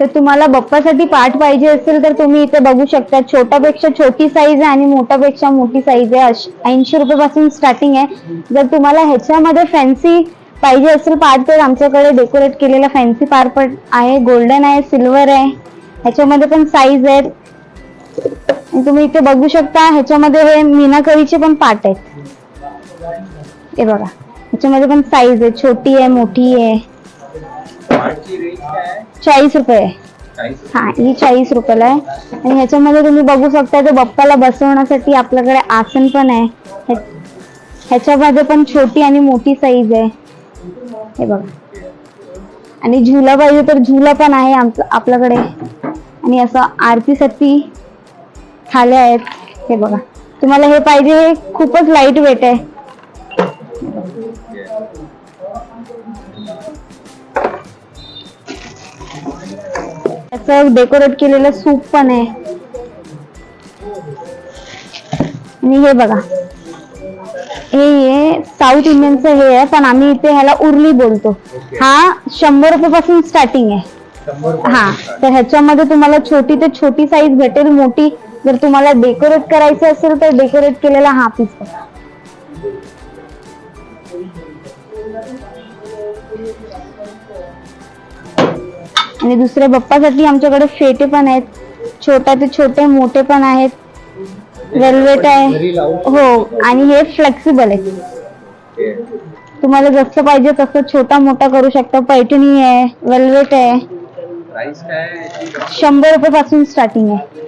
तर तुम्हाला बाप्पासाठी पाट पाहिजे असेल तर तुम्ही इथे बघू शकता, छोट्यापेक्षा छोटी साईज आहे आणि मोठ्यापेक्षा मोठी साईज आहे. 80 रुपये पासून स्टार्टिंग आहे. जर तुम्हाला ह्याच्यामध्ये फॅन्सी पाहिजे असेल पाट तर आमच्याकडे डेकोरेट केलेला फॅन्सी पाट आहे. गोल्डन आहे, सिल्वर आहे, ह्याच्यामध्ये पण साईज आहेत. तुम्ही इथे बघू शकता, ह्याच्यामध्ये हे मीनाकरीचे पण पाट आहेत. हे बघा, ह्याच्यामध्ये पण साईज आहे, छोटी आहे, मोठी आहे. 40 रुपये. हा, ही 40 रुपयाला आहे. आणि ह्याच्यामध्ये तुम्ही बघू शकता ते बाप्पाला बसवण्यासाठी आपल्याकडे आसन पण आहे. ह्याच्यामध्ये पण छोटी आणि मोठी साईज आहे. हे बघा, आणि झुला पाहिजे तर झुला पण आहे आपल्याकडे. आणि असं आरतीसाठी थाल्या आहेत. हे बघा, तुम्हाला हे पाहिजे, हे खूपच लाईट वेट आहे. त्याचं डेकोरेट केलेलं सूप पण आहे. आणि हे बघा, हे साऊथ इंडियनचं हे आहे, पण आम्ही इथे ह्याला उर्ली बोलतो. हा 100 रुपये पासून स्टार्टिंग आहे. हा, तर ह्याच्यामध्ये तुम्हाला छोटी ते छोटी साईज भेटेल. मोठी जर तुम्हाला डेकोरेट करायचं असेल तर डेकोरेट केलेला हा पीस बघा. आणि दुसऱ्या बाप्पासाठी आमच्याकडे फेटे पण आहेत. छोट्या ते छोटे, मोठे पण आहेत. वेल्वेट आहे. हो, आणि हे फ्लेक्सिबल आहे. तुम्हाला जसं पाहिजे तसं छोटा मोठा करू शकता. पैठणी आहे, वेल्वेट आहे. 100 रुपये पासून स्टार्टिंग आहे.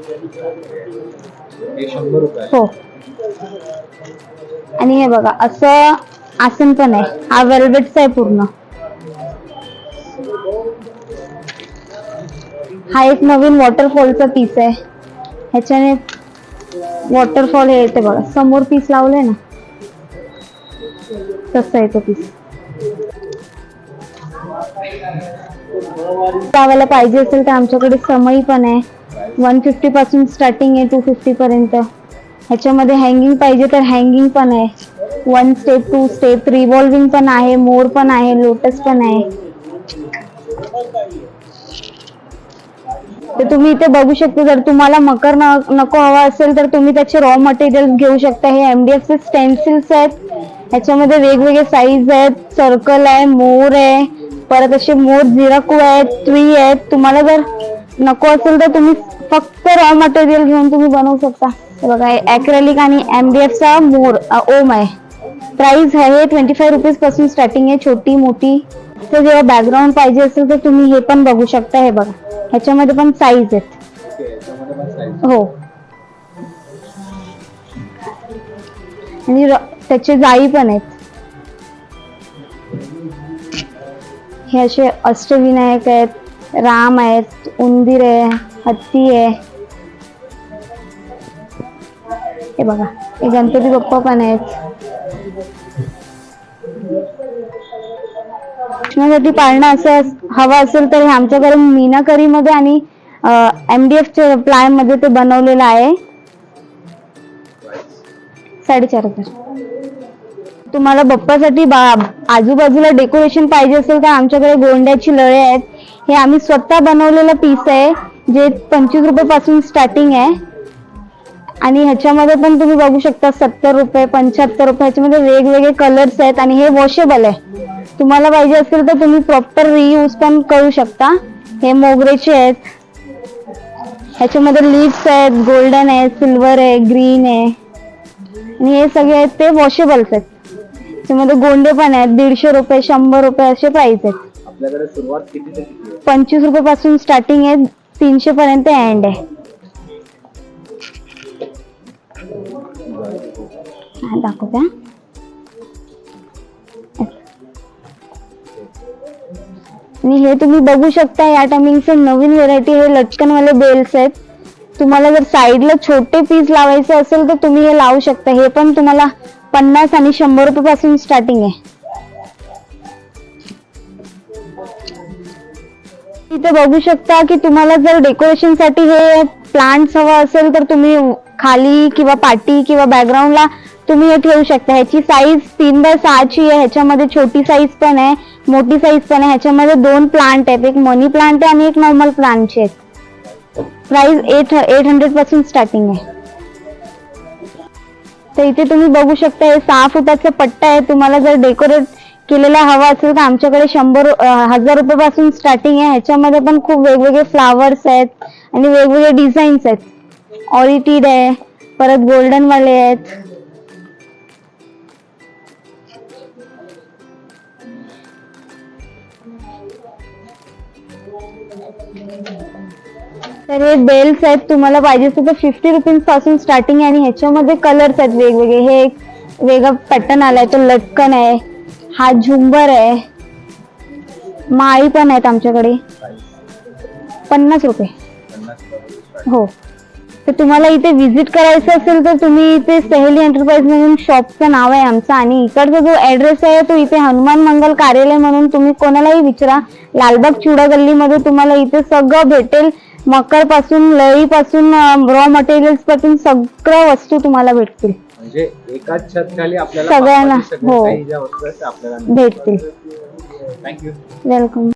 हो. आणि हे बघा, असं आसन पण आहे. हा वेल्वेटचा आहे पूर्ण. हा एक नवीन वॉटरफॉलचा पीस आहे. ह्याच्याने वॉटरफॉल हे येते बघा. समोर पीस लावलंय ना, तसं आहे तो पीस. लावायला पाहिजे असेल तर आमच्याकडे समई पण आहे. 150 पासून स्टार्टिंग आहे, 250 पर्यंत. ह्याच्यामध्ये हँगिंग पाहिजे तर हँगिंग पण आहे. 1 स्टेप, 2 स्टेप, रिव्हॉल्विंग पण आहे, मोर पण आहे, लोटस पण आहे. तर तुम्ही इथे बघू शकता, जर तुम्हाला मकर नको हवा असेल तर तुम्ही त्याचे रॉ मटेरियल घेऊ शकता. हे MDF चे स्टेन्सिल्स आहेत. ह्याच्यामध्ये वेगवेगळे साईज आहेत. सर्कल आहे, मोर आहे, परत असे मोर झिरकू आहेत, ट्री आहेत. तुम्हाला जर नको असेल तर तुम्ही फक्त रॉ मटेरियल घेऊन तुम्ही बनवू शकता. हे बघा, ॲक्रेलिक आणि MDF चा मोर ओम आहे. प्राइस आहे 25 रुपीज पासून स्टार्टिंग आहे, छोटी मोठी. तर जेव्हा बॅकग्राऊंड पाहिजे असेल तर तुम्ही हे पण बघू शकता. हे बघा, ह्याच्यामध्ये पण साईज आहेत. हो, आणि त्याचे जाळी पण आहेत. हे असे अष्टविनायक आहेत, राम आहेत, उंदीर आहे, हत्ती आहे. हे बघा, हे गणपती बाप्पा पण आहेत. साठी पाळणं असं हवा असेल तर आमच्याकडे मीनाकरी मध्ये आणि MDF चे प्लाय मध्ये ते बनवलेलं आहे. 4,500. तुम्हाला बाप्पासाठी आजूबाजूला डेकोरेशन पाहिजे असेल तर आमच्याकडे गोंड्याची लळे आहेत. हे आम्ही स्वतः बनवलेलं पीस आहे, जे 25 रुपये पासून स्टार्टिंग आहे. आणि ह्याच्यामध्ये पण तुम्ही बघू शकता 70 रुपये, 75 रुपये. ह्याच्यामध्ये वेगवेगळे कलर्स आहेत आणि हे वॉशेबल आहे. तुम्हाला पाहिजे असेल तर तुम्ही प्रॉपर रियूज पण करू शकता. हे मोगरेचे आहेत. ह्याच्यामध्ये लीव्स आहेत, गोल्डन आहे, सिल्वर आहे, ग्रीन आहे. आणि हे सगळे आहेत ते वॉशेबल्स आहेत. त्याच्यामध्ये गोंडे पण आहेत. 150 रुपये, 100 रुपये असे प्राइस आहेत. आपल्याकडे सुरुवात किती ते किती आहे? 25 रुपये पासून स्टार्टिंग आहे, 300 पर्यंत एंड आहे. दाखवते. आणि हे तुम्ही बघू शकता, या टायमिंगचे नवीन व्हेरायटी हे लटकनवाले बेल्स आहेत. तुम्हाला जर साईडला छोटे पीस लावायचे असेल तर तुम्ही हे लावू शकता. हे पण तुम्हाला 50 आणि 100 रुपये पासून स्टार्टिंग आहे. इथे बघू शकता की तुम्हाला जर डेकोरेशन साठी हे प्लांट्स हवा असेल तर तुम्ही खाली किंवा पाटी किंवा बॅकग्राऊंडला तुम्ही हे ठेवू शकता. ह्याची साईज 3x6 आहे. ह्याच्यामध्ये छोटी साईज पण आहे, मोठी साईज पण आहे. ह्याच्यामध्ये 2 प्लांट आहेत, एक मनी प्लांट आहे आणि एक नॉर्मल प्लांटचे आहेत. प्राइस 800 पासून स्टार्टिंग आहे. तर इथे तुम्ही बघू शकता हे 6 फुटाचा पट्टा आहे. तुम्हाला जर डेकोरेट केलेला हवा असेल तर आमच्याकडे 1000 रुपयापासून स्टार्टिंग आहे. ह्याच्यामध्ये पण खूप वेगवेगळे फ्लावर्स आहेत आणि वेगवेगळे डिझाईन्स आहेत. ऑरिटिड आहे, परत गोल्डन वाले आहेत. तर हे बेल्स आहेत, तुम्हाला पाहिजे असेल तर 50 रुपीज पासून स्टार्टिंग आहे आणि ह्याच्यामध्ये कलर्स आहेत वेगवेगळे. हे एक वेगळा पॅटर्न आलाय, तो लटकन आहे, हा झुंबर आहे, माळी पण आहेत आमच्याकडे. 50 रुपये. हो. तर तुम्हाला इथे व्हिजिट करायचं असेल तर तुम्ही इथे सहेली एंटरप्राइज म्हणून शॉपचं नाव आहे आमचं आणि इकडचा जो ऍड्रेस आहे तो इथे हनुमान मंगल कार्यालय म्हणून तुम्ही कोणालाही विचारा. लालबाग चुडा गल्लीमध्ये तुम्हाला इथे सगळं भेटेल. मकर पासून, लळी पासून, रॉ मटेरियल्स पासून सगळं वस्तू तुम्हाला भेटतील. म्हणजे एकाच छत खाली आपल्याला सगळ्यांना, सगळ्या हो, काही ज्या वस्तू आहेत त्या आपल्याला भेटतील. थँक्यू. वेलकम.